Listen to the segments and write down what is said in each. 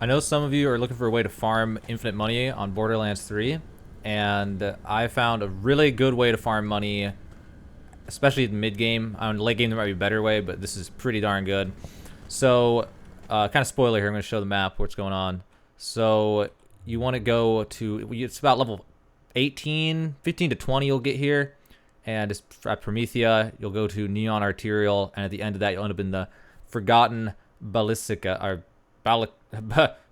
I know some of you are looking for a way to farm infinite money on Borderlands 3, and I found a really good way to farm money, especially in mid-game. On late game there might be a better way, but this is pretty darn good. So, kind of spoiler here, I'm going to show the map, what's going on. So, you want to go to, it's about level 18, 15 to 20 you'll get here. And at Promethea, you'll go to Neon Arterial, and at the end of that, you'll end up in the Forgotten Basilica, or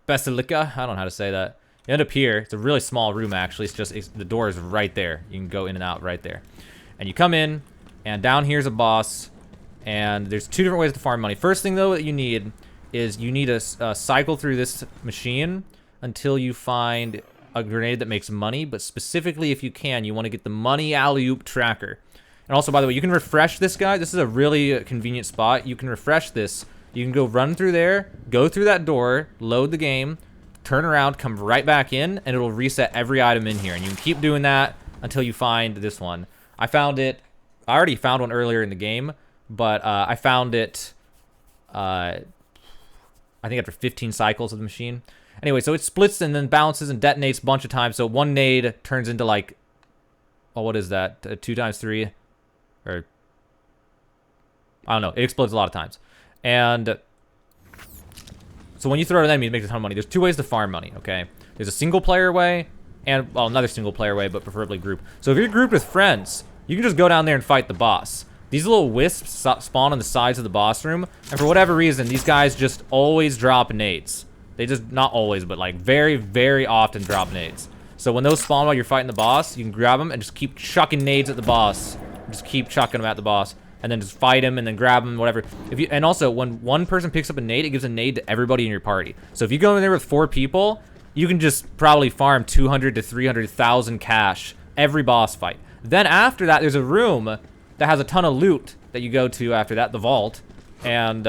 Basilica? I don't know how to say that. You end up here. It's a really small room, actually. The door is right there. You can go in and out right there. And you come in, and down here's a boss, and there's two different ways to farm money. First thing, though, that you need is you need to cycle through this machine until you find a grenade that makes money, but specifically, if you can, you want to get the money alley-oop tracker. And also, by the way, you can refresh this guy. This is a really convenient spot. You can refresh this. You can go run through there, go through that door, load the game, turn around, come right back in, and it'll reset every item in here. And you can keep doing that until you find this one. I already found one earlier in the game, but I found it, I think after 15 cycles of the machine. Anyway, so it splits and then bounces and detonates a bunch of times. So one nade turns into like, oh, what is that? 2 times 3? Or, I don't know. It explodes a lot of times. And so when you throw it at an enemy, it makes a ton of money. There's 2 ways to farm money, okay? There's a single player way and, well, another single player way, but preferably group. So if you're grouped with friends, you can just go down there and fight the boss. These little wisps spawn on the sides of the boss room. And for whatever reason, these guys just always drop nades. They just, not always, but like very, very often drop nades. So when those spawn while you're fighting the boss, you can grab them and just keep chucking nades at the boss. Just keep chucking them at the boss. And then just fight him and then grab him, whatever. And also, when one person picks up a nade, it gives a nade to everybody in your party. So if you go in there with 4 people, you can just probably farm 200 to 300,000 cash every boss fight. Then after that, there's a room that has a ton of loot that you go to after that, the vault. And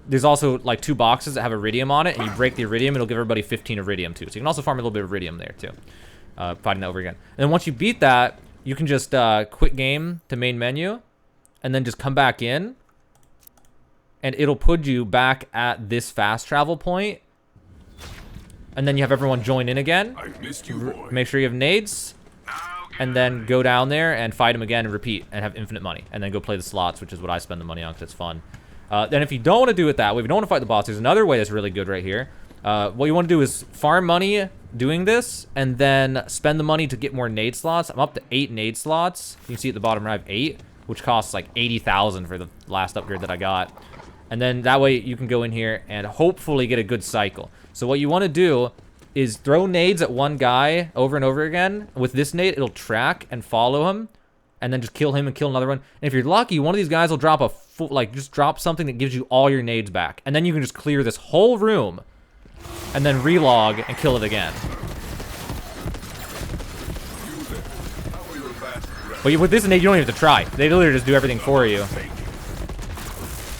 there's also like 2 boxes that have iridium on it, and you break the iridium, it'll give everybody 15 iridium too. So you can also farm a little bit of iridium there too, fighting that over again. And then once you beat that, you can just quit game to main menu, and then just come back in, and it'll put you back at this fast travel point. And then you have everyone join in again. I missed you, boy. Make sure you have nades, and then go down there and fight them again and repeat and have infinite money. And then go play the slots, which is what I spend the money on because it's fun. Then if you don't want to do it that way, if you don't want to fight the boss, there's another way that's really good right here. What you want to do is farm money doing this, and then spend the money to get more nade slots. I'm up to 8 nade slots. You can see at the bottom right, I have 8, which costs like 80,000 for the last upgrade that I got. And then that way you can go in here and hopefully get a good cycle. So what you want to do is throw nades at one guy over and over again. With this nade, it'll track and follow him, and then just kill him and kill another one. And if you're lucky, one of these guys will drop a full, like, just drop something that gives you all your nades back. And then you can just clear this whole room, and then relog and kill it again. But with this nade, you don't even have to try. They literally just do everything for you.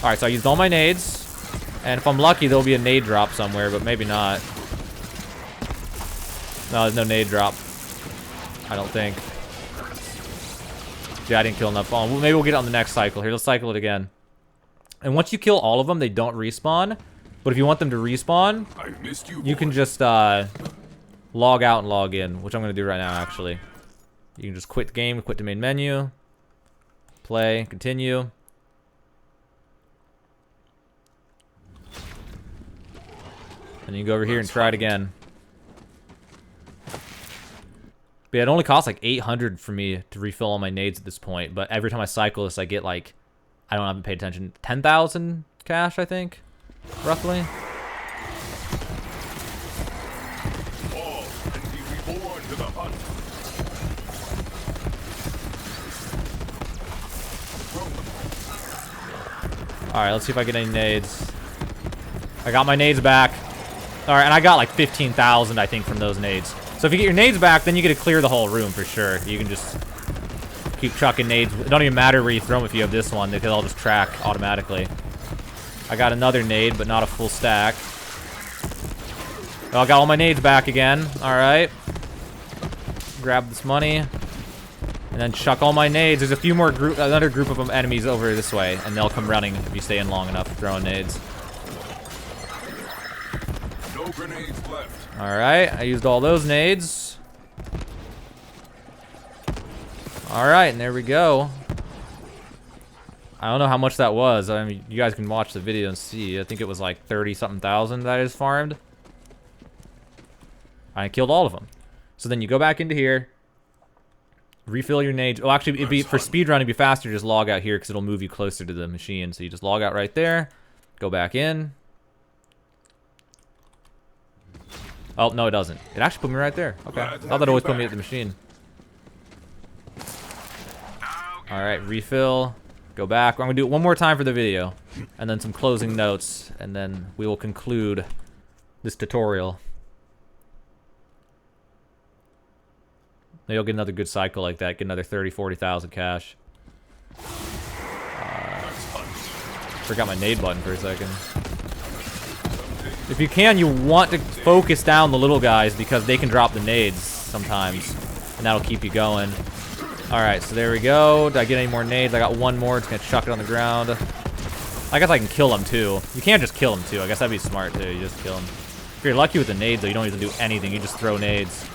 Alright, so I used all my nades. And if I'm lucky, there'll be a nade drop somewhere, but maybe not. No, there's no nade drop. I don't think. Yeah, I didn't kill enough. Oh, maybe we'll get it on the next cycle. Here, let's cycle it again. And once you kill all of them, they don't respawn. But if you want them to respawn, you can just log out and log in, which I'm going to do right now, actually. You can just quit the game, quit the main menu, play, continue. And you can go over here and try it again. But yeah, it only costs like 800 for me to refill all my nades at this point. But every time I cycle this, I get like, I haven't paid attention, 10,000 cash, I think, roughly. Alright, let's see if I get any nades. I got my nades back. Alright, and I got like 15,000, I think, from those nades. So if you get your nades back, then you get to clear the whole room for sure. You can just keep chucking nades. It don't even matter where you throw them if you have this one. They can all just track automatically. I got another nade, but not a full stack. Oh, I got all my nades back again. Alright. Grab this money. And then chuck all my nades. There's a few more another group of enemies over this way, and they'll come running if you stay in long enough throwing nades. No grenades left. Alright, I used all those nades. Alright, and there we go. I don't know how much that was. I mean, you guys can watch the video and see. I think it was like 30-something thousand that I just farmed. I killed all of them. So then you go back into here. Refill your nades. Oh, actually, it'd be, for speedrun, it'd be faster to just log out here because it'll move you closer to the machine. So you just log out right there. Go back in. Oh, no, it doesn't. It actually put me right there. Okay. I thought that always put me at the machine. Alright, refill. Go back. I'm going to do it one more time for the video. And then some closing notes. And then we will conclude this tutorial. Maybe I'll get another good cycle like that. Get another 30, 40,000 cash. Forgot my nade button for a second. If you can, you want to focus down the little guys because they can drop the nades sometimes. And that'll keep you going. Alright, so there we go. Did I get any more nades? I got one more. Just gonna chuck it on the ground. I guess I can kill them too. You can't just kill them too. I guess that'd be smart too. You just kill them. If you're lucky with the nades though, you don't even do anything. You just throw nades.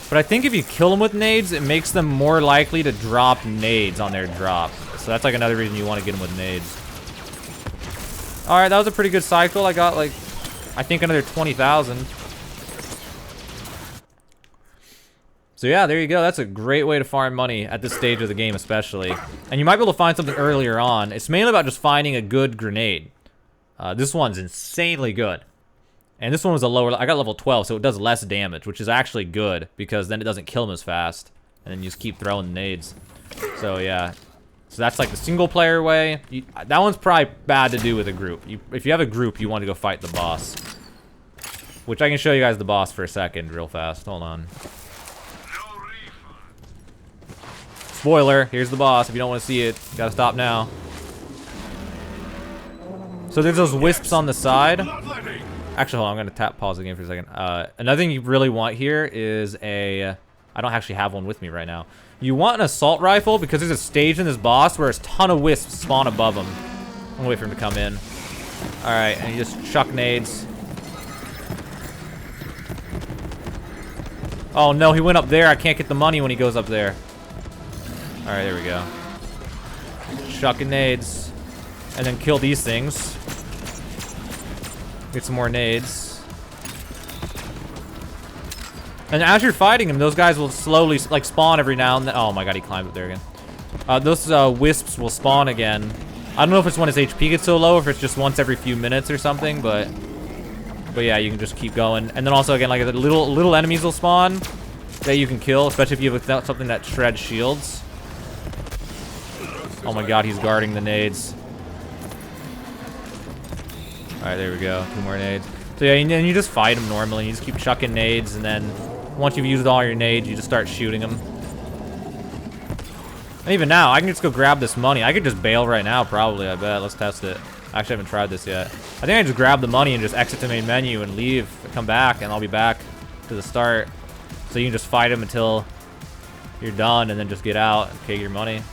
But I think if you kill them with nades, it makes them more likely to drop nades on their drop. So that's like another reason you want to get them with nades. Alright, that was a pretty good cycle. I got like, I think another 20,000. So yeah, there you go. That's a great way to farm money at this stage of the game especially. And you might be able to find something earlier on. It's mainly about just finding a good grenade. This one's insanely good. And this one was a lower, I got level 12, so it does less damage, which is actually good, because then it doesn't kill them as fast. And then you just keep throwing nades. So yeah. So that's like the single player way. That one's probably bad to do with a group. If you have a group, you want to go fight the boss. Which I can show you guys the boss for a second real fast. Hold on. Spoiler, here's the boss. If you don't want to see it, you gotta stop now. So there's those wisps on the side. Actually, hold on, I'm gonna pause the game for a second. Another thing you really want here is a... I don't actually have one with me right now. You want an assault rifle because there's a stage in this boss where a ton of wisps spawn above him. I'm gonna wait for him to come in. Alright, and you just chuck nades. Oh no, he went up there. I can't get the money when he goes up there. Alright, there we go. Chucking nades. And then kill these things. Get some more nades. And as you're fighting him, those guys will slowly, like, spawn every now and then. Oh my god, he climbed up there again. Those wisps will spawn again. I don't know if it's when his HP gets so low, or if it's just once every few minutes or something, but yeah, you can just keep going. And then also, again, like, the little enemies will spawn that you can kill, especially if you have something that shreds shields. Oh my god, he's guarding the nades. Alright, there we go. 2 more nades. So yeah, and you just fight them normally. You just keep chucking nades, and then once you've used all your nades, you just start shooting them. And even now, I can just go grab this money. I could just bail right now, probably, I bet. Let's test it. I actually haven't tried this yet. I think I just grab the money and just exit the main menu and leave, come back, and I'll be back to the start. So you can just fight them until you're done, and then just get out and take your money.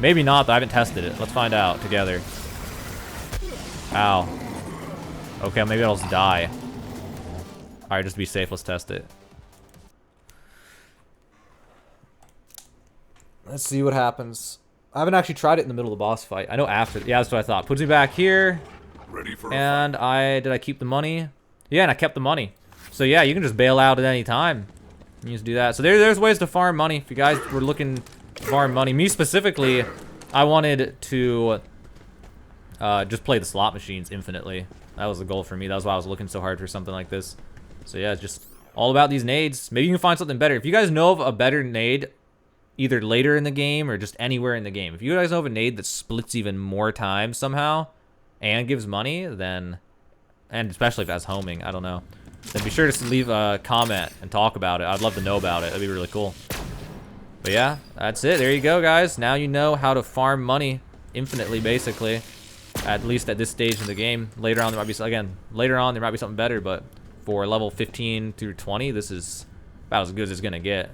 Maybe not, though. I haven't tested it. Let's find out together. Ow. Okay, maybe I'll just die. Alright, just to be safe, let's test it. Let's see what happens. I haven't actually tried it in the middle of the boss fight. I know after. Yeah, that's what I thought. Puts me back here. Ready for and did I keep the money? Yeah, and I kept the money. So yeah, you can just bail out at any time. You just do that. So there's ways to farm money. If you guys were looking to farm money. Me specifically, I wanted to just play the slot machines infinitely. That was the goal for me. That was why I was looking so hard for something like this. So yeah, it's just all about these nades. Maybe you can find something better. If you guys know of a better nade, either later in the game or just anywhere in the game, if you guys know of a nade that splits even more times somehow and gives money, then, and especially if it has homing, I don't know, then be sure to leave a comment and talk about it. I'd love to know about it. That'd be really cool. But yeah, that's it. There you go, guys. Now you know how to farm money infinitely, basically. At least at this stage in the game. Later on, there might be, again, later on, there might be something better, but for level 15 through 20, this is about as good as it's gonna get.